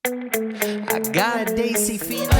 I got a Desi feeling.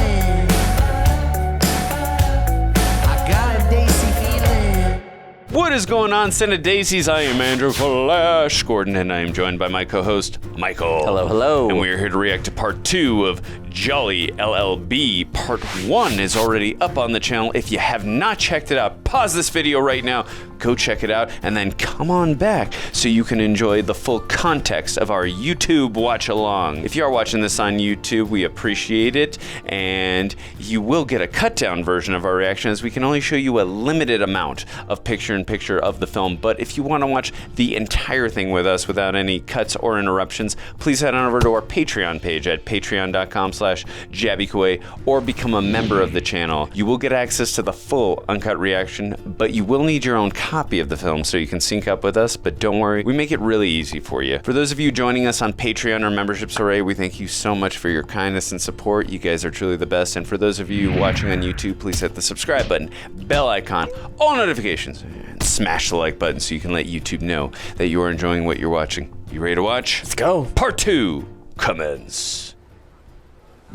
I got a Desi feeling. What is going on, CineDesi's? I am Andrew Flash Gordon, and I am joined by my co-host, Michael. Hello, hello. And we are here to react to part 2 of Jolly LLB. Part 1 is already up on the channel. If you have not checked it out, pause this video right now, go check it out, and then come on back so you can enjoy the full context of our YouTube watch along. If you are watching this on YouTube, we appreciate it, and you will get a cut down version of our reaction, as we can only show you a limited amount of picture-in-picture of the film. But if you want to watch the entire thing with us without any cuts or interruptions, please head on over to our Patreon page at patreon.com/JabbyKoy or become a member of the channel. You will get access to the full uncut reaction, but you will need your own copy of the film so you can sync up with us. But don't worry, we make it really easy for you. For those of you joining us on Patreon or memberships already, we thank you so much for your kindness and support. You guys are truly the best. And for those of you watching on YouTube, please hit the subscribe button, bell icon, all notifications, and smash the like button so you can let YouTube know that you are enjoying what you're watching. You ready to watch? Let's go. Part 2 commence.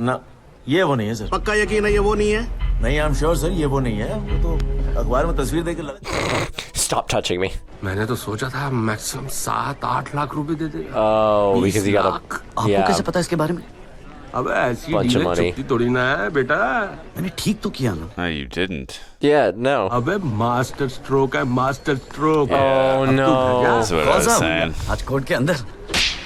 ना ये वो नहीं है sir. पक्का यकीन है ये वो नहीं है? नहीं, I'm sure सर ये वो नहीं है। वो तो अखबार में तस्वीर देख के लगा। Stop touching me. मैंने तो सोचा था मैक्सिमम 7-8 लाख रुपए दे दे। Oh, because you got a आपको कैसे पता इसके बारे में? अबे ऐसी Bunch of डील money. चुपती थोड़ी ना है बेटा। मैंने ठीक तो किया ना? No, you didn't. Yeah, no. अबे मास्टर स्ट्रोक है, master stroke. Oh no. That's what I was saying. आज कोर्ट के अंदर।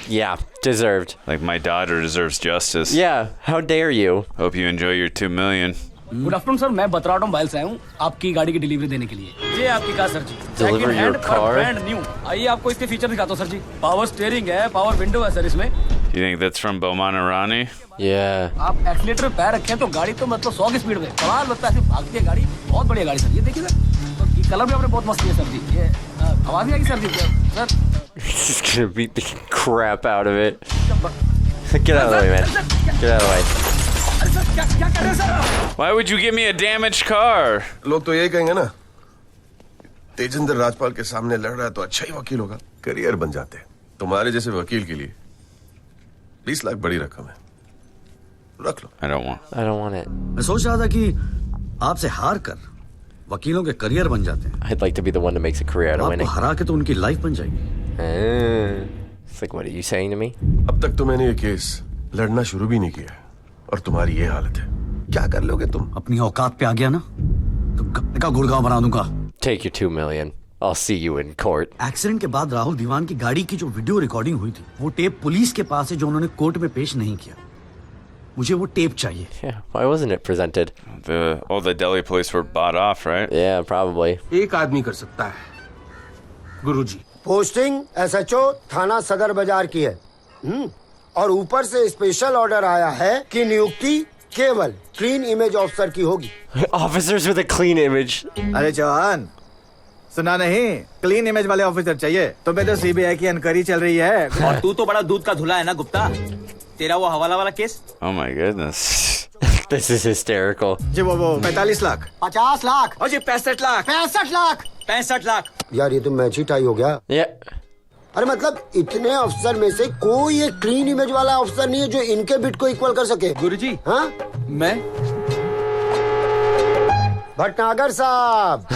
Yeah, deserved. Like, my daughter deserves justice. Yeah, how dare you? Hope you enjoy your 2 million. Good afternoon sir, मैं Batra mobile से आया हूँ आपकी गाड़ी की डिलीवरी देने के लिए। ये आपकी car sir ji. Deliver your car? Brand new. आइए आपको इसके फीचर दिखाता हूँ सर जी। पावर स्टीयरिंग है, पावर विंडो है सर इसमें। You think that's from Boman Irani? Yeah. आप एक्सीलेटर पे पैर रखें तो गाड़ी तो मतलब 100 की स्पीड में कमाल लगता है, भागती है गाड़ी। बहुत बढ़िया गाड़ी सर, ये देखिए सर। तो ये कलर भी आपने बहुत मस्त किया सर जी। ये आवाज नहीं आएगी sir ji? Sir This is gonna beat the crap out of it. Get out of the way, man. Get out of the way. क्या कर रहे हैं sir? Why would you give me a damaged car? लोग तो यही कहेंगे ना, तेजिंदर राजपाल के सामने लड़ रहा है तो अच्छा ही वकील होगा, करियर बन जाते हैं। तुम्हारे जैसे वकील के लिए 20 लाख बड़ी रकम है, रख लो। I don't want. I don't want it. मैं सोच रहा था कि आपसे हार कर वकीलों के करियर बन जाते हैं। I'd like to be the one that makes a career out of आपको winning. हरा के तो उनकी लाइफ बन जाएगी। It's like, what are you saying to me? अब तक तो मैंने ये केस लड़ना शुरू भी नहीं किया और तुम्हारी ये हालत है, क्या कर लोगे तुम? अपनी औकात पे आ गया ना तो गप्पे का गुड़गांव बना दूंगा। Take your 2 million. I'll see you in court. Accident के बाद राहुल दीवान की गाड़ी की जो वीडियो रिकॉर्डिंग हुई थी, वो टेप पुलिस के पास है जो उन्होंने कोर्ट में पेश नहीं किया। मुझे वो टेप चाहिए। Yeah, why wasn't it presented? All the Delhi police were bought off, right? Yeah, probably. एक आदमी कर सकता है, गुरुजी। पोस्टिंग एसएचओ थाना सदर बाजार की है। और ऊपर से स्पेशल ऑर्डर आया है कि नियुक्ति केवल क्लीन इमेज ऑफिसर की होगी। Officers with a clean image. अरे जवान, सुना नहीं? क्लीन इमेज वाले ऑफिसर चाहिए। तुम्हें तो सीबीआई की इंक्वायरी चल रही है। और तू तो बड़ा दूध का धुला है ना गुप्ता। तेरा वो हवाला वाला case. Oh my goodness. This is hysterical. जी वो 45 लाख। 50 लाख। और जी 65 लाख। 65 लाख। 65 लाख। यार ये तो मैच ही टाई हो गया। Yeah. अरे मतलब इतने अफसर में से कोई एक क्लीन इमेज वाला अफसर नहीं है जो इनके बिट को इक्वल कर सके। गुरुजी, हाँ? मैं भटनागर साहब।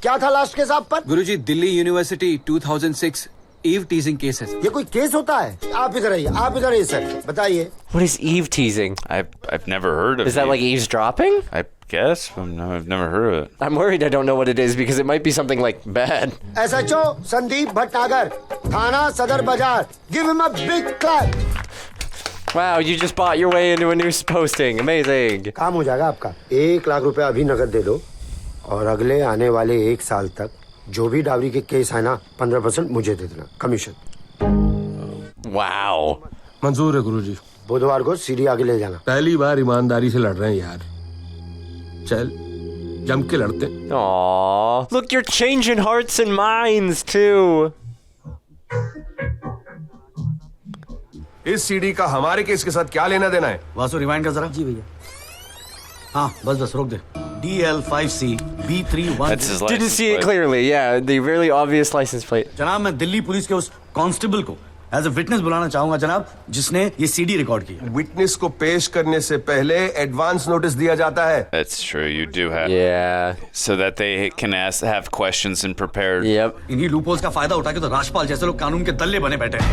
क्या था लास्ट केस आप पर? Guruji, Delhi university 2006 eve teasing case है। ये कोई केस होता है? आप इधर आइए, आप इधर आइए सर, बताइए। What is eve teasing? I've never heard of. Is that like eavesdropping? I guess I've never heard of it. I'm worried I don't know what it is because it might be something like bad. SHO Sandeep Bhatnagar, थाना सदर बाजार, give him a big clap. Wow, you just bought your way into a new posting. Amazing. काम हो जाएगा आपका। 1 लाख रुपए अभी नकद दे दो और अगले आने वाले 1 साल तक जो भी डावरी के केस है ना 15% मुझे दे देना कमीशन। Wow. मंजूर है गुरुजी। बुधवार को सीढ़ी आगे ले जाना। पहली बार ईमानदारी से लड़ रहे हैं यार, चल जम के लड़ते। Aww. Look, you're changing hearts and minds too. इस सीडी का हमारे केस के साथ क्या लेना देना है? वासु रिवाइंड कर जरा। जी भैया। हाँ बस रोक दे। DL5C B31। That's his Didn't license see it plate. clearly. Yeah, the really obvious license plate. जनाब, मैं दिल्ली पुलिस के उस कांस्टेबल को एज ए विटनेस बुलाना चाहूंगा जनाब, जिसने ये सीडी रिकॉर्ड की। विटनेस को पेश करने से पहले एडवांस नोटिस दिया जाता है। That's true. You do have. Yeah. So that they can have questions and prepared. Yep. इन्हीं लूपहोल्स का फायदा उठा के तो राजपाल जैसे लोग कानून के दल्ले बने बैठे हैं।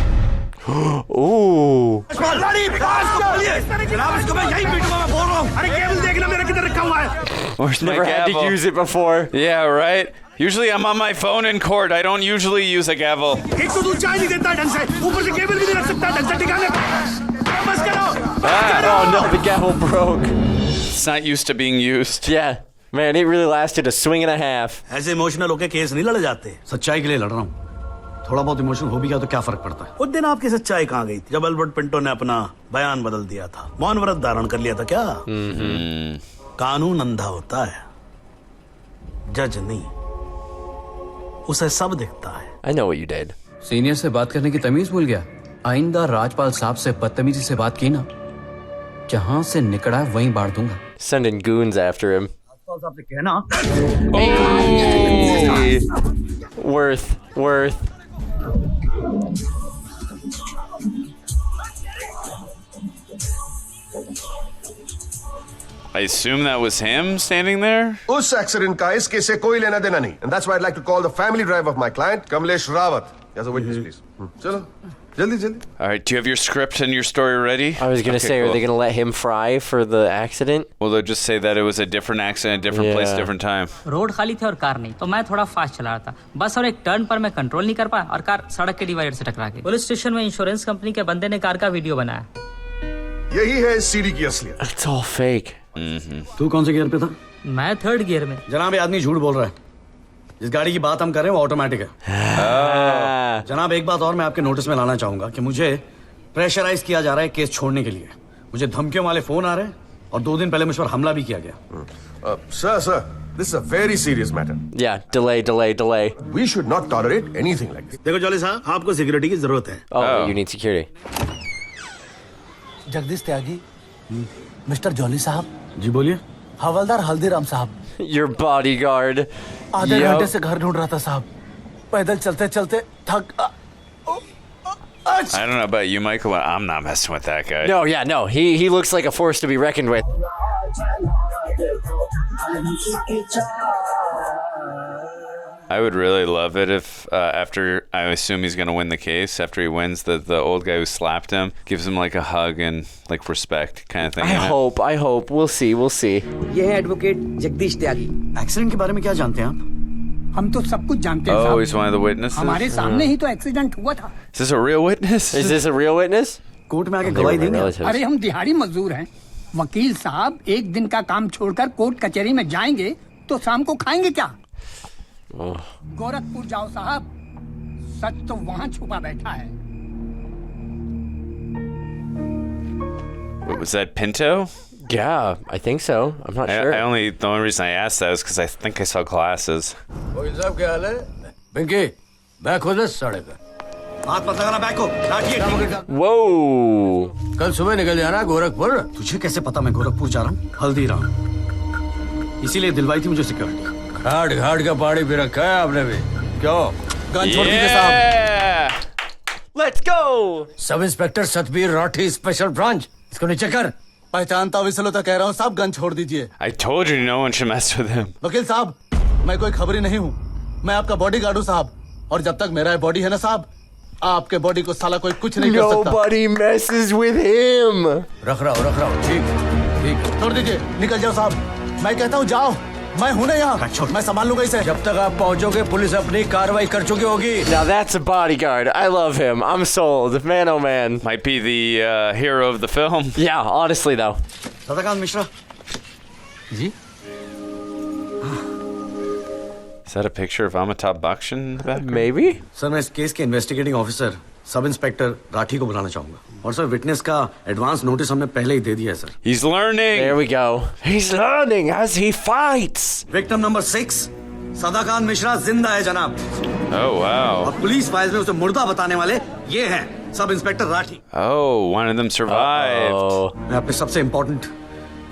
Ooh. जनाब इसको मैं यही पीटूंगा, मैं बोल रहा हूँ। अरे केबल देखना मेरा किधर रखा हुआ है। Where's my Never had to gavel? use it before. Yeah, right. Usually I'm on my phone in court. I don't usually use a gavel. एक तो तू चाय नहीं देता ढंग से, ऊपर से केबल भी नहीं रख सकता ढंग से टिकाने। बस करो। Oh no, the gavel broke. It's not used to being used. Yeah. Man, it really lasted a swing and a half. ऐसे इमोशनल होके केस नहीं लड़े जाते। सच्चाई के लिए लड़ रहा हूँ। थोड़ा बहुत इमोशनल हो भी गया तो क्या फर्क पड़ता है। उस दिन आपकी सच्चाई कहाँ गई थी जब अल्बर्ट पिंटो ने अपना बयान बदल दिया था, मौन व्रत धारण कर लिया था क्या? कानून अंधा होता है, जज नहीं, उसे सब दिखता है। I know what you did. Senior से बात करने की तमीज भूल गया। आइंदा राजपाल साहब से बदतमीजी से बात की ना, जहां से निकला वहीं बाढ़ दूंगा। Sending goons after him. Rajpal साहब से कहना। Hey. Worth. I assume that was him standing there? उस एक्सीडेंट का इस केस से कोई लेना देना नहीं। And that's why I'd like to call the family driver of my client, Kamlesh Rawat, as a witness, please. चलो, जल्दी। All right, do you have your script and your story ready? I was gonna say, cool. are they gonna let him fry for the accident? Well, they'll just say that it was a different accident, different place, different time. Road खाली थे और car नहीं, तो मैं थोड़ा fast चला रहा था बस, और एक टर्न पर मैं कंट्रोल नहीं कर पाया और कार सड़क के डिवाइडर से टकरा गई। पुलिस स्टेशन में इंश्योरेंस कंपनी के बंदे ने कार का वीडियो बनाया। यही है इस सीडी की असलियत। It's all fake. तू कौन से गियर पे था? मैं थर्ड गियर में। जनाब ये आदमी झूठ बोल रहा है। जिस गाड़ी की बात हम कर रहे हैं वो ऑटोमेटिक है। जनाब एक बात और मैं आपके नोटिस में लाना चाहूंगा कि मुझे प्रेशराइज किया जा रहा है केस छोड़ने के लिए। मुझे धमकियों वाले फोन आ रहे हैं और 2 दिन पहले मुझ पर हमला भी किया गया। Sir, this is a very serious matter. Yeah, delay. We should not tolerate anything like this. देखो जॉली साहब, आपको सिक्योरिटी की जरूरत है। Oh, you need security. Jagdish Tyagi, mister jolly साहब। जी बोलिए। हवलदार हल्दीराम साहब। Your bodyguard. आधे घंटे से घर ढूंढ रहा था साहब, पैदल चलते थक। I don't know about you, Michael. I'm not messing with that guy. No. He looks like a force to be reckoned with. I would really love it if after, I assume he's going to win the case, after he wins, the old guy who slapped him gives him like a hug and like respect kind of thing. I hope. We'll see. ये है advocate Jagdish त्यागी। Accident के बारे में क्या जानते हैं आप? हम तो सब कुछ जानते हैं। Oh, he's one of the witnesses? हमारे सामने ही तो एक्सीडेंट हुआ था। Is this a real witness? Is this a real witness? Court में आके गवाही देंगे। अरे हम दिहाड़ी मजदूर हैं। वकील साहब एक दिन का काम छोड़कर कोर्ट कचहरी में जाएंगे तो शाम को खाएंगे क्या? गोरखपुर जाओ साहब, सच तो वहाँ छुपा बैठा है। Was that Pinto? Yeah, I think so. I'm not sure. The only reason I asked that is because I think I saw glasses. वकील साहब क्या हाल है? पिंकी, बैग खोल दे साढ़े का। हाथ मत लगाना बैग को, लाठिए। Whoa! कल सुबह निकल जाना गोरखपुर। तुझे कैसे पता मैं गोरखपुर जा रहा हूँ? हल्दीराम। इसीलिए दिलवाई थी मुझे सिक्योरिटी। घाट का पानी भी रखा है आपने भी। क्यों? गन छोड़ दीजिए साहब। Let's go! Sub inspector Satbir Rathi special branch, इसको नीचे कर। पहचानता हुआ इसलिए तो कह रहा हूँ साहब, गन छोड़ दीजिए। I told you no one should mess with him. वकील साहब, मैं कोई खबरी नहीं हूँ, मैं आपका बॉडीगार्ड हूँ साहब, और जब तक मेरा बॉडी है ना साहब, आपके बॉडी को साला कोई कुछ नहीं कर सकता। Nobody messes with him. रख रहा हूँ, ठीक। छोड़ दीजिए, निकल जाओ साहब। मैं कहता हूँ जाओ, मैं हूं ना यहाँ, मैं संभाल लूंगा इसे। जब तक आप पहुंचोगे पुलिस अपनी कार्रवाई कर चुकी होगी। Now that's a bodyguard. I love him. I'm sold. Man, oh man. Might be the hero of the film. Yeah, honestly though. Sadakant Mishra ji, Is that a picture of Amitabh Bachchan in the background? Maybe. Sir मैं इस case के investigating officer sub inspector Rathi को बुलाना चाहूंगा, और sir witness का advance notice हमने पहले ही दे दिया है sir. He's learning. There we go. He's learning as he fights. Victim number 6 Sadakant Mishra जिंदा है जनाब। Oh wow. और पुलिस फाइल्स में उसे मुर्दा बताने वाले ये हैं sub inspector Rathi. Oh, one of them survived. मैं अपने सबसे इम्पोर्टेंट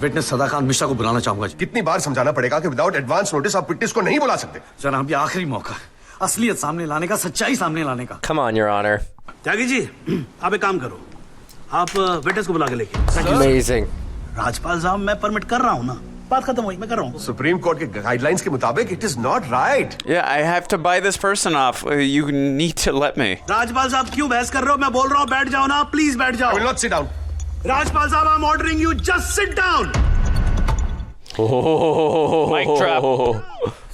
विटनेस सदाकांत मिश्रा को बुलाना चाहूंगा। कितनी बार समझाना पड़ेगा कि विदाउट एडवांस नोटिस आप विटनेस को नहीं बुला सकते? जनाब ये आखिरी मौका, असलियत सामने लाने का, सच्चाई सामने लाने का। Come on, Your Honor. Tyagi ji, आप एक काम करो, आप विटनेस को बुला के लेके। Amazing. राजपाल साहब, मैं परमिट कर रहा हूँ ना, बात खत्म हुई, मैं कर रहा हूँ। सुप्रीम कोर्ट के गाइडलाइंस के मुताबिक it is not right. Yeah, I have to buy this person off. You need to let me. Rajpal साहब क्यों बहस कर रहे हो? मैं बोल रहा हूँ बैठ जाओ ना, प्लीज बैठ जाओ। I will not sit down. Rajpal साहब, I am ordering you, just sit down. Mic drop.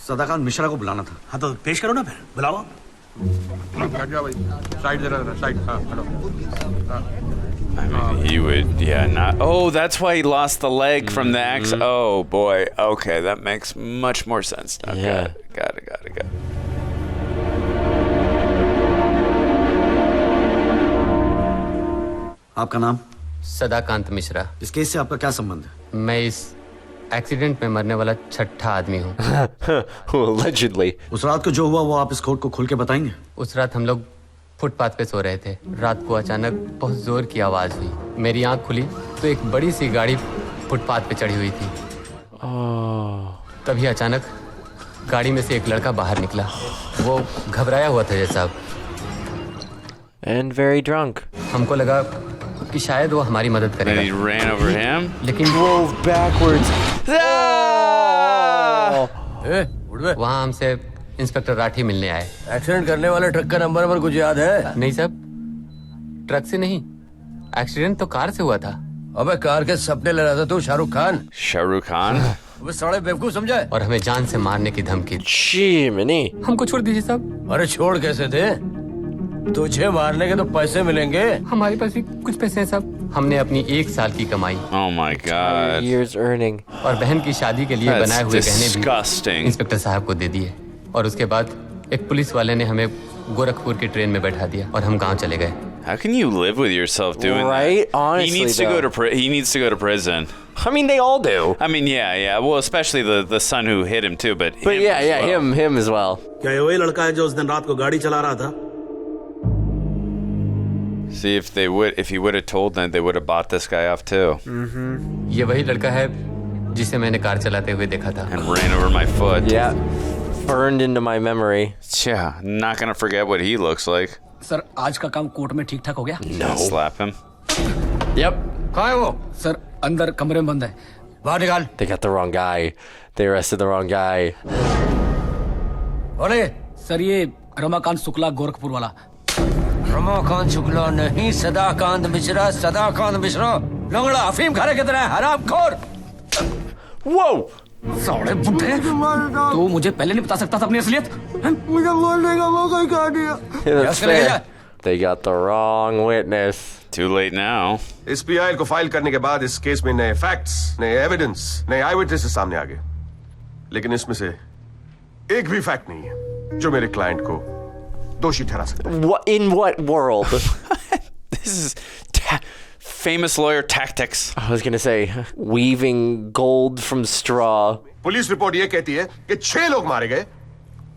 Sadakant Mishra को बुलाना था। हाँ तो पेश करो ना फिर, बुलाओ। साइड जरा साइड। हाँ hello. I mean, he would, yeah, not. Oh, that's why he lost the leg from the axe. Oh boy. Okay, that makes much more sense now. Yeah. Got it. आपका नाम? सदाकांत मिश्रा। इस case से आपका क्या संबंध है? मैं इस एक्सीडेंट में मरने वाला छठा आदमी हूँ। Allegedly. उस रात को जो हुआ वो आप इस कोर्ट को खुल के बताएंगे? उस रात हम लोग फुटपाथ पे सो रहे थे। रात को अचानक बहुत जोर की आवाज हुई। मेरी आंख खुली तो एक बड़ी सी गाड़ी फुटपाथ पे चढ़ी हुई थी। तभी अचानक गाड़ी में से एक लड़का बाहर निकला। वो घबराया हुआ था जैसा, And very drunk. हमको लगा कि शायद वो हमारी मदद And करेगा। he ran over him. लेकिन Drove backwards. वहाँ हमसे इंस्पेक्टर राठी मिलने आए। एक्सीडेंट करने वाले ट्रक का नंबर कुछ याद है? नहीं साहब, ट्रक से नहीं, एक्सीडेंट तो कार से हुआ था। अबे कार के सपने ले रहा था तू, शाहरुख खान? वो साले बेवकूफ समझा है। और हमें जान से मारने की धमकी। Jiminy. हमको छोड़ दीजिए साहब। अरे छोड़ कैसे थे? तुझे मारने के तो पैसे मिलेंगे। हमारे पास भी कुछ पैसे हैं साहब। हमने अपनी 1 साल की कमाई Oh my God. Years earning. और बहन की शादी के लिए That's बनाए हुए गहने disgusting. भी इंस्पेक्टर साहब को दे दिए। और उसके बाद एक पुलिस वाले ने हमें गोरखपुर की ट्रेन में बैठा दिया और हम गांव चले गए। How can you live with yourself doing Right? that? Honestly, he needs to though. go to prison. I mean, they all do. I mean, yeah. Well, especially the son who hit him too, but But him yeah, as well. him as well. क्या ये वही लड़का है जो उस दिन रात को गाड़ी चला रहा था? See, if he would have told them, they would have bought this guy off too. ये वही लड़का है जिसे मैंने कार चलाते हुए देखा था। And ran over my foot. Yeah. Burned into my memory. Yeah, not gonna forget what he looks like. Sir आज का काम कोर्ट में ठीक ठाक हो गया? No. Slap him. Yep. कहाँ है वो? सर अंदर कमरे में बंद है। बाहर निकाल। They got the wrong guy. They arrested the wrong guy. अरे सर ये रमाकांत शुक्ला गोरखपुर वाला। रमाकांत शुक्ला नहीं, सदाकांत मिश्रा। लंगड़ा अफीम खाने की तरह हरामखोर। Whoa! साले बुड्ढे, तू मुझे पहले नहीं बता सकता था अपनी असलियत? मुझे बोलने का मौका ही कहा दिया। That's fair. They got the wrong witness. Too late now. इस PI को फाइल करने के बाद इस केस में नए फैक्ट्स, नए एविडेंस, नए आई विटनेसेस सामने आ गए। लेकिन इसमें से एक भी फैक्ट नहीं है जो मेरे क्लाइंट को दोषी ठहरा सकता है। What in what world? This is famous lawyer tactics. I was gonna say weaving gold from straw. Police report ये कहती है कि 6 लोग मारे गए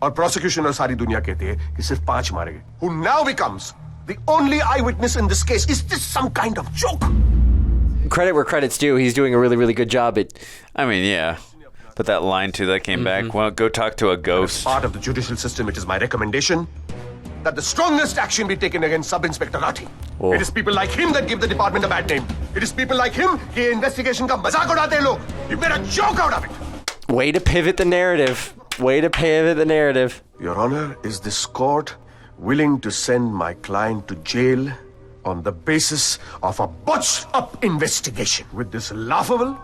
और प्रोसिक्यूशन और सारी दुनिया कहती है कि सिर्फ 5 मारे गए। Who now becomes the only eyewitness in this case? Is this some kind of joke? Credit where credit's due. He's doing a really, really good job at. I mean, yeah. But that line too that came back. Well, go talk to a ghost. As part of the judicial system, it is my recommendation that the strongest action be taken against Sub-Inspector Rathi. Oh. It is people like him that give the department a bad name. It is people like him कि investigation का मजाक उड़ाते हैं लोग. You made a joke out of it. Way to pivot the narrative. Way to pivot the narrative. Your Honor, is this court willing to send my client to jail on the basis of a botched-up investigation with this laughable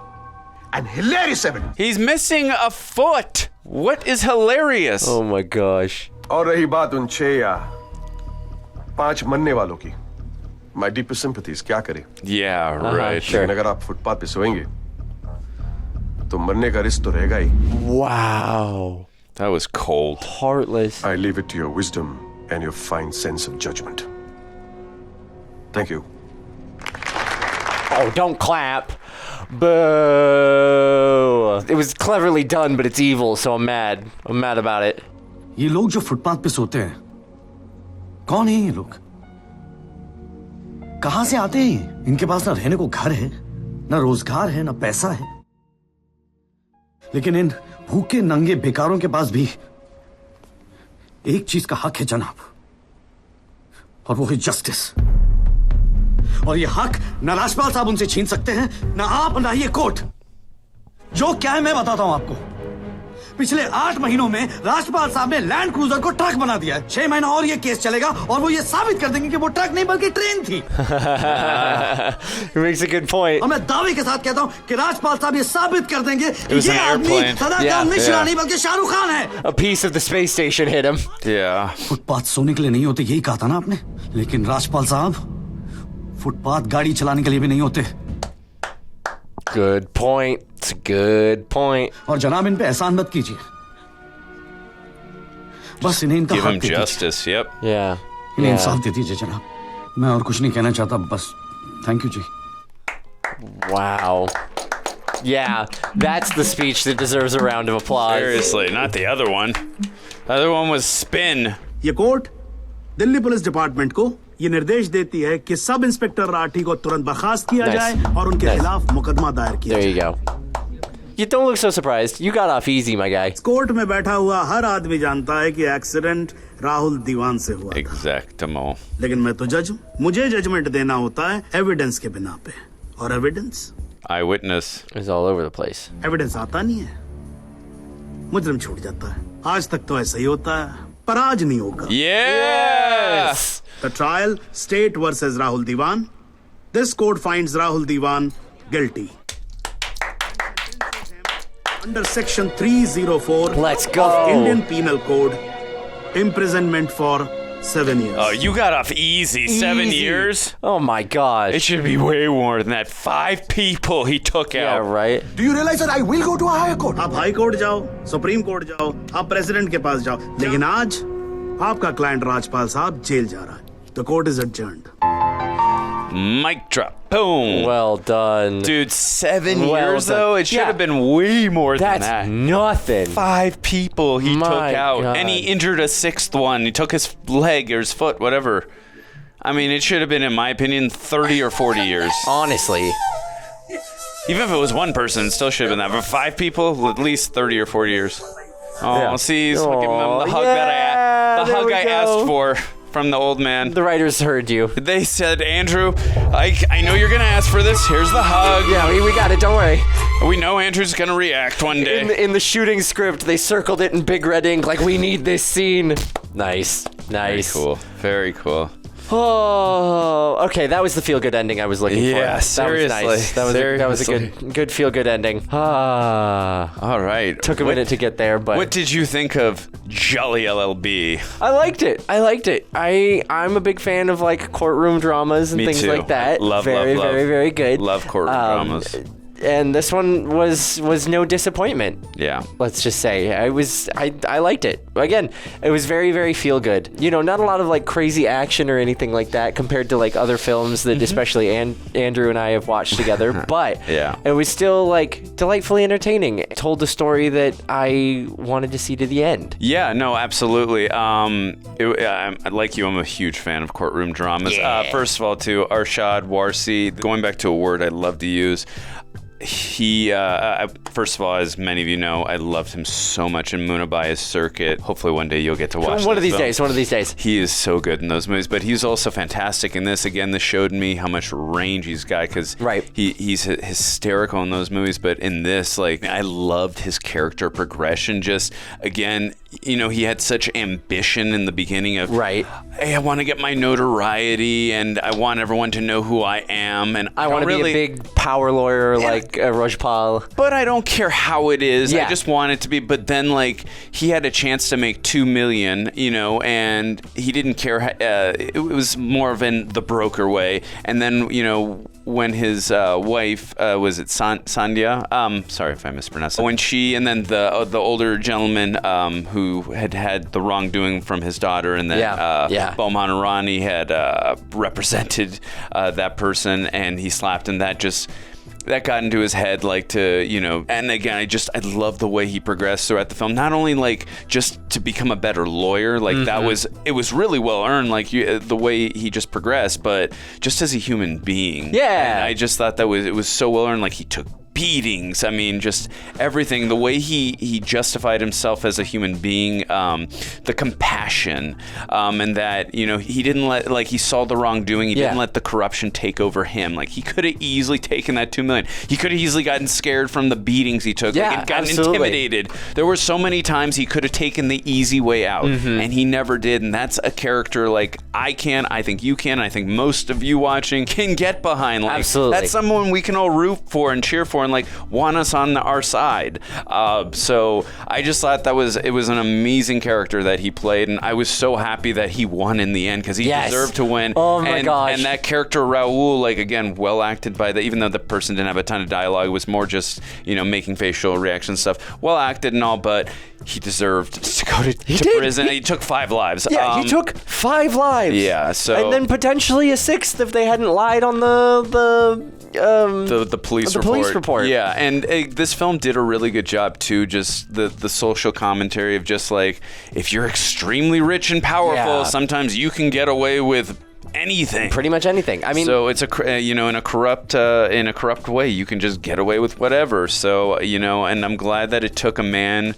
and hilarious evidence? He's missing a foot. What is hilarious? Oh my gosh. और रही बात उन 6 या 5 मरने वालों की, my deepest sympathies, क्या करें? Yeah, right. लेकिन अगर आप फुटपाथ पे सोएंगे तो मरने का रिस्क तो रहेगा ही। Wow. That was cold. Heartless. I leave it to your wisdom and your fine sense of judgment. Thank you. Oh, don't clap. Boo. It was cleverly done, but it's evil, so I'm mad. I'm mad about it. ये लोग जो footpath पे सोते हैं, कौन है ये लोग? कहां से आते हैं? इनके पास ना रहने को घर है, ना रोजगार है, ना पैसा है। लेकिन इन भूखे नंगे बेकारों के पास भी एक चीज का हक है जनाब, और वो है जस्टिस। और ये हक न राजपाल साहब उनसे छीन सकते हैं, न आप, न ये कोर्ट। जो क्या है मैं बताता हूं आपको। पिछले 8 महीनों में राजपाल साहब ने लैंड क्रूजर को ट्रक बना दिया है। 6 महीना और ये केस चलेगा और वो ये साबित कर देंगे कि वो ट्रक नहीं बल्कि ट्रेन थी। He makes a good point. और मैं दावे के साथ कहता हूं कि राजपाल साहब ये साबित कर देंगे कि ये आदमी सदाकांत मिश्रा नहीं बल्कि शाहरुख खान है। A piece of the space station hit him. Yeah. Footpath सोने के लिए नहीं होते, यही कहा था ना आपने। लेकिन राजपाल साहब फुटपाथ गाड़ी चलाने के लिए भी नहीं होते। Good point. It's a good point. और जनाब इन पे एहसान मत कीजिए, बस इन्हें इनका Give हक him दे दीजिए। justice. Yep. Yeah. इन्हें इंसाफ दे दीजिए जनाब। मैं और कुछ नहीं कहना चाहता, बस thank you ji. Wow. Yeah, that's the speech that deserves a round of applause. Seriously, not the other one. The other one was spin. ये कोर्ट दिल्ली पुलिस डिपार्टमेंट को ये निर्देश देती है कि सब इंस्पेक्टर राठी को तुरंत बर्खास्त किया Nice. जाए और उनके Nice. खिलाफ मुकदमा दायर किया There you go. You don't look so surprised. You got off easy, my guy. Court में बैठा हुआ हर आदमी जानता है कि एक्सीडेंट राहुल दीवान से हुआ। Exactamo. लेकिन मैं तो जज हूं, मुझे जजमेंट देना होता है एविडेंस के बिना पे, और evidence Eyewitness is all over the place. Evidence आता नहीं है, मुजरिम छूट जाता है। आज तक तो ऐसा ही होता है, पर आज नहीं होगा। Yes. The trial, State versus Rahul Diwan. This court finds Rahul Diwan guilty. Under section 304 Let's go. of Indian Penal Code, imprisonment for 7 years. Oh, you got off easy. 7 Easy. years? Oh my gosh. It should be way more than that. 5 people he took Yeah, out. right. Do you realize that I will go to a higher court? आप high court जाओ, supreme court जाओ, आप president के पास जाओ, लेकिन आज आपका client Rajpal साहब जेल जा रहा है। The court is adjourned. Mic drop. Boom. Well done. Dude, 7 Well years done. though? It should have been way more than That's that. nothing. 5 people he My took out. God. And he injured a 6th one. He took his leg or his foot, whatever. I mean, it should have been, in my opinion, 30 or 40 years. Honestly. Even if it was one person, it still should have been that. But 5 people, at least 30 or 40 years. Oh, Yeah. see, he's giving him the hug there I we asked go. for from the old man. The writers heard you. They said, Andrew, I know you're going to ask for this. Here's the hug. Yeah, we got it. Don't worry. We know Andrew's going to react one day. In the shooting script, they circled it in big red ink like we need this scene. Nice. Nice. Very cool. Very cool. Oh, okay. That was the feel-good ending I was looking for. Yeah, seriously. That was nice. That was a good feel-good ending. Ah. All right. Took a minute to get there, but What did you think of Jolly LLB? I liked it. I'm a big fan of like courtroom dramas and Me things too. like that. Love, very, love, love. very, very good. Love courtroom dramas. And this one was no disappointment. Yeah. Let's just say I liked it. Again, it was very, very feel good. You know, not a lot of like crazy action or anything like that compared to like other films that especially Andrew and I have watched together. But Yeah. it was still like delightfully entertaining. It told a story that I wanted to see to the end. Yeah, no, absolutely. Like you, I'm a huge fan of courtroom dramas. Yeah. First of all, to Arshad Warsi, going back to a word I love to use, he, first of all, as many of you know, I loved him so much in Munna by his circuit. Hopefully one day you'll get to watch One of this these film. days. One of these days. He is so good in those movies, but he's also fantastic in this. Again, this showed me how much range he's got because he's hysterical in those movies. But in this, like, I loved his character progression. Just, again, you know, he had such ambition in the beginning of, hey, I want to get my notoriety and I want everyone to know who I am. And I want to be a big power lawyer like Rajpal. But I don't care how it is. Yeah. I just want it to be. But then, like, he had a chance to make $2 million, you know, and he didn't care. It was more of in the broker way. And then, you know, when his wife was it Sandhya? Sorry if I mispronounced it. When she and then the older gentleman who had the wrongdoing from his daughter, and then Boman Irani had represented that person, and he slapped him. That got into his head, like, to, you know, and again, I love the way he progressed throughout the film. Not only like just to become a better lawyer, like it was really well earned, like the way he just progressed, but just as a human being. Yeah. And I just thought it was so well earned. Like, he took beatings. I mean, just everything. The way he justified himself as a human being, the compassion, and that, you know, he didn't let, like, he saw the wrongdoing. He didn't let the corruption take over him. Like, he could have easily taken that $2 million. He could have easily gotten scared from the beatings he took. Yeah, like, gotten absolutely. intimidated. There were so many times he could have taken the easy way out, and he never did. And that's a character like I think you can, I think most of you watching can get behind. Like, absolutely. That's someone we can all root for and cheer for and like want us on our side. So I just thought it was an amazing character that he played, and I was so happy that he won in the end because he deserved to win. Oh my gosh. And that character Raul, like, again, well acted by even though the person didn't have a ton of dialogue, it was more just, you know, making facial reaction stuff. Well acted and all, but he deserved to go to prison. He took 5 lives. Yeah, he took 5 lives. Yeah, so and then potentially a 6th if they hadn't lied on the police report. Yeah, and this film did a really good job too. Just the social commentary of just like, if you're extremely rich and powerful, sometimes you can get away with anything. Pretty much anything. I mean, so it's in a corrupt way, you can just get away with whatever. So, you know, and I'm glad that it took a man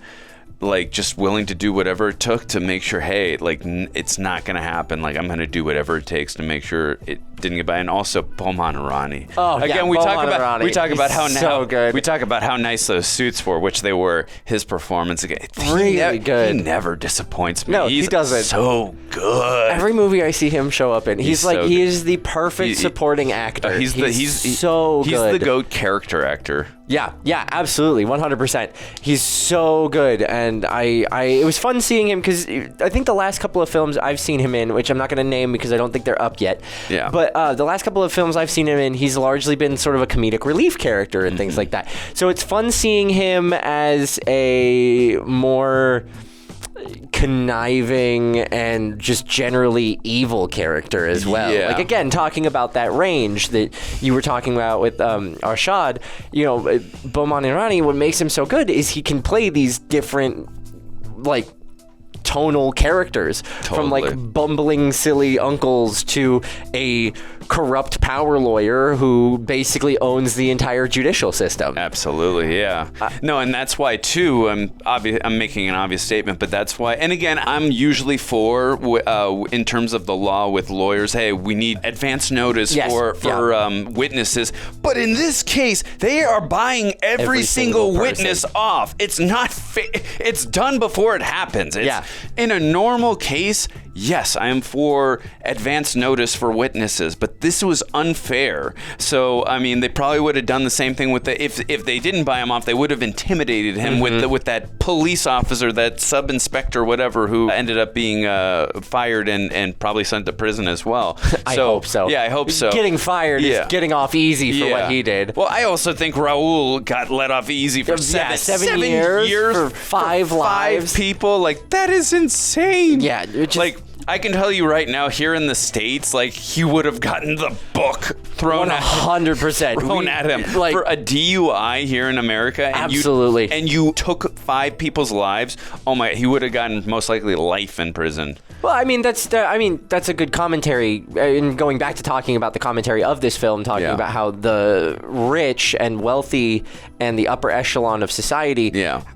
like just willing to do whatever it took to make sure, hey, like, it's not gonna happen. Like, I'm gonna do whatever it takes to make sure it didn't get by. And also Boman Irani. Oh, again, yeah, we talk Irani. about we talk about how nice those suits were, which they were. His performance again, really good. He never disappoints me. No, he doesn't. So good. Every movie I see him show up in, he is the perfect supporting actor. He's so good. He's the GOAT character actor. Yeah, absolutely, 100%. He's so good, and it was fun seeing him because I think the last couple of films I've seen him in, which I'm not going to name because I don't think they're up yet. Yeah. But the last couple of films I've seen him in, he's largely been sort of a comedic relief character and things like that. So it's fun seeing him as a more conniving and just generally evil character as well. Yeah. Like, again, talking about that range that you were talking about with Arshad, you know, Boman Irani, what makes him so good is he can play these different, like, tonal characters, from like bumbling silly uncles to a corrupt power lawyer who basically owns the entire judicial system. Absolutely, yeah. No, and that's why too. I'm making an obvious statement, but that's why. And again, I'm usually for in terms of the law with lawyers. Hey, we need advance notice for witnesses. But in this case, they are buying every single witness off. It's not. It's done before it happens. In a normal case, yes, I am for advance notice for witnesses, but this was unfair. So, I mean, they probably would have done the same thing with if they didn't buy him off, they would have intimidated him with that police officer, that sub-inspector, whatever, who ended up being fired and probably sent to prison as well. I hope so. Yeah, I hope so. Getting fired is getting off easy for what he did. Well, I also think Raul got let off easy for 7 years for 5 lives. 5 people. Like, that is insane. Yeah, like, I can tell you right now, here in the States, like, he would have gotten the book thrown 100% at him. Like, for a DUI here in America. And absolutely. You took 5 people's lives. Oh my, he would have gotten most likely life in prison. Well, I mean, that's a good commentary. And going back to talking about the commentary of this film, talking about how the rich and wealthy and the upper echelon of society,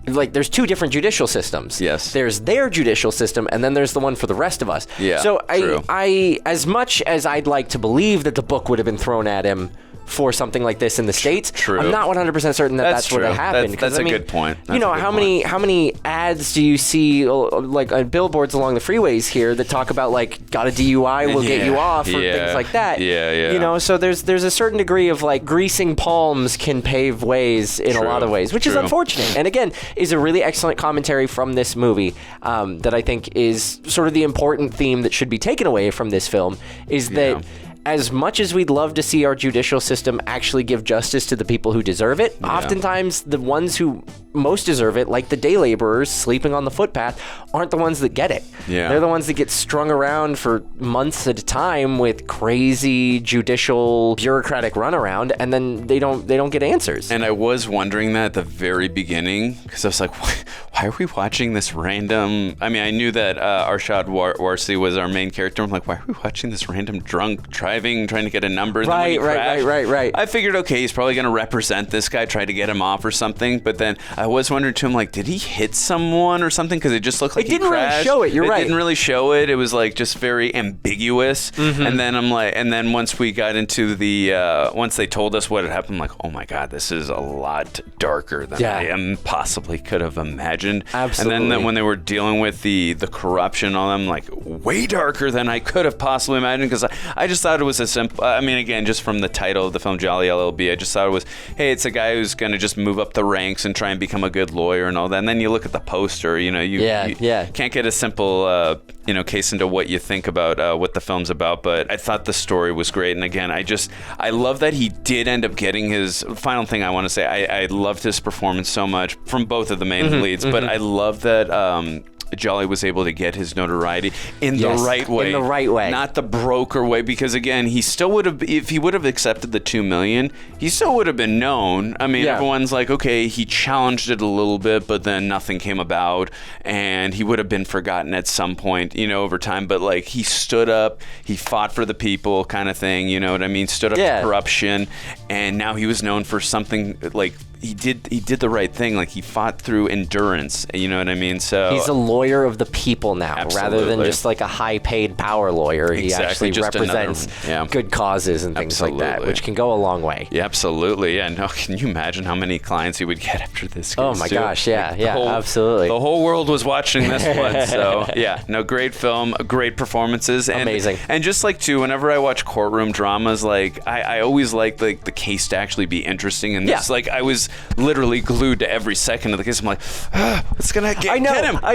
like, there's 2 different judicial systems. Yes. There's their judicial system, and then there's the one for the rest of us. Yeah. So I as much as I'd like to believe that the book would have been thrown at him for something like this in the States, I'm not 100% certain that's what happened. That's a good point. You know, how many ads do you see, like, on billboards along the freeways here that talk about, like, got a DUI, we'll get you off, or things like that. Yeah. You know, so there's a certain degree of, like, greasing palms can pave ways in a lot of ways, which is unfortunate. And again, is a really excellent commentary from this movie that I think is sort of the important theme that should be taken away from this film, is that as much as we'd love to see our judicial system actually give justice to the people who deserve it, oftentimes the ones who most deserve it, like the day laborers sleeping on the footpath, aren't the ones that get it. Yeah. They're the ones that get strung around for months at a time with crazy judicial bureaucratic runaround, and then they don't get answers. And I was wondering that at the very beginning, because I was like, why are we watching this random... I mean, I knew that Arshad Warsi was our main character. I'm like, why are we watching this random drunk driving, trying to get a number? And then when he crashed, I figured, okay, he's probably going to represent this guy, try to get him off or something. But then I was wondering to him, like, did he hit someone or something? Because it just looked like he crashed. It didn't really show it. You're right. It didn't really show it. It was like just very ambiguous. Mm-hmm. And then I'm like, and then once we got into the, once they told us what had happened, I'm like, oh my God, this is a lot darker than I possibly could have imagined. Absolutely. And then when they were dealing with the corruption on them, like way darker than I could have possibly imagined, because I just thought it was a simple, I mean, again, just from the title of the film, Jolly LLB, I just thought it was, hey, it's a guy who's going to just move up the ranks and try and become a good lawyer and all that. And then you look at the poster, you know, you can't get a simple, case into what you think about what the film's about. But I thought the story was great. And again, I love that he did end up getting his final thing. I want to say, I loved his performance so much from both of the main leads, but I love that Jolly was able to get his notoriety in the right way. In the right way. Not the broker way, because again, he still would have, if he would have accepted the $2 million, he still would have been known. I mean, everyone's like, okay, he challenged it a little bit, but then nothing came about, and he would have been forgotten at some point, over time. But like, he stood up, he fought for the people kind of thing, you know what I mean? Stood up to corruption, and now he was known for something like, he did the right thing. Like, he fought through endurance. You know what I mean? So he's a lawyer of the people now, rather than just like a high-paid power lawyer. He actually just represents good causes and things like that, which can go a long way. Yeah, absolutely. Yeah. No, can you imagine how many clients he would get after this case? Oh my gosh. Yeah. Absolutely. The whole world was watching this one. So yeah, no, great film, great performances, and amazing. And just like too, whenever I watch courtroom dramas, like I always like the case to actually be interesting. And this, like, I was literally glued to every second of the case. I'm like, it's gonna get him. I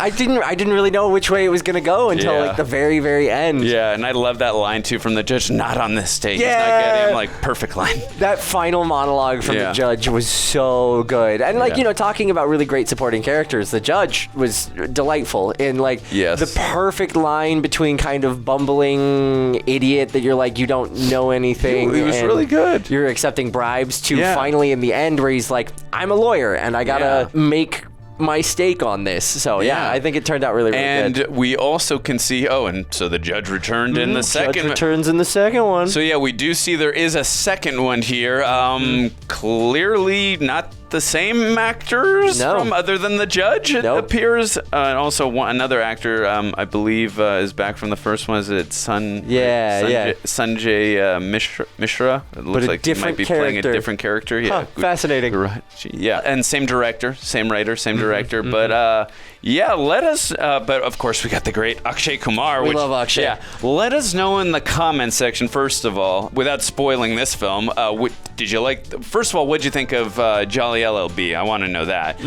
didn't really know which way it was gonna go until like the very, very end. Yeah, and I love that line too from the judge. Not on this day. He's not getting him. Like, perfect line. That final monologue from the judge was so good. And like talking about really great supporting characters, the judge was delightful in like the perfect line between kind of bumbling idiot that you're like, you don't know anything. He was really good. You're accepting bribes to finally in the end where he's like, I'm a lawyer and I gotta make my stake on this. So I think it turned out really, really good. And we also can see, and so the judge returned in the second. Judge returns in the second one. So yeah, we do see there is a second one here. Clearly not the same actors from other than the judge, it appears. And also another actor, I believe, is back from the first one. Is it Sanjay Mishra? It looks like he might be playing a different character. Yeah, fascinating. Yeah, and same director, same writer, same director. But let us. But of course, we got the great Akshay Kumar. We love Akshay. Yeah, let us know in the comment section first of all, without spoiling this film. Did you like? First of all, what did you think of Jolly LLB? I want to know that.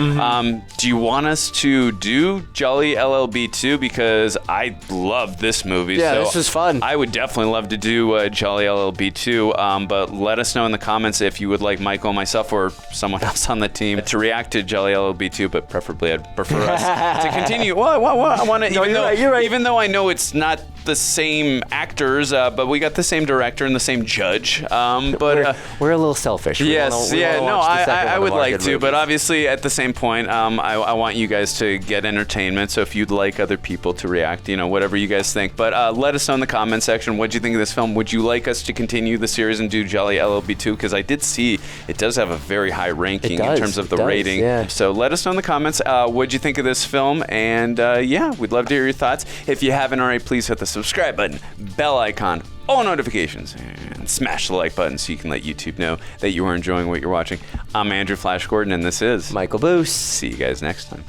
Do you want us to do Jolly LLB 2? Because I love this movie. Yeah, this was fun. I would definitely love to do Jolly LLB 2. But let us know in the comments if you would like Michael, myself, or someone else on the team to react to Jolly LLB 2. But preferably, I'd prefer us to continue. I want to. You're right. Even though I know it's not the same actors, but we got the same director and the same judge. But we're a little selfish. Yes, I would like to, but obviously at the same point, I want you guys to get entertainment. So if you'd like other people to react, whatever you guys think. But let us know in the comment section, what do you think of this film? Would you like us to continue the series and do Jolly LLB 2? Because I did see it does have a very high ranking in terms of the rating. Yeah. So let us know in the comments, what do you think of this film? And we'd love to hear your thoughts. If you haven't already, please hit the subscribe button, bell icon, all notifications, and smash the like button so you can let YouTube know that you are enjoying what you're watching. I'm Andrew Flash Gordon, and this is Michael BOOSE. See you guys next time.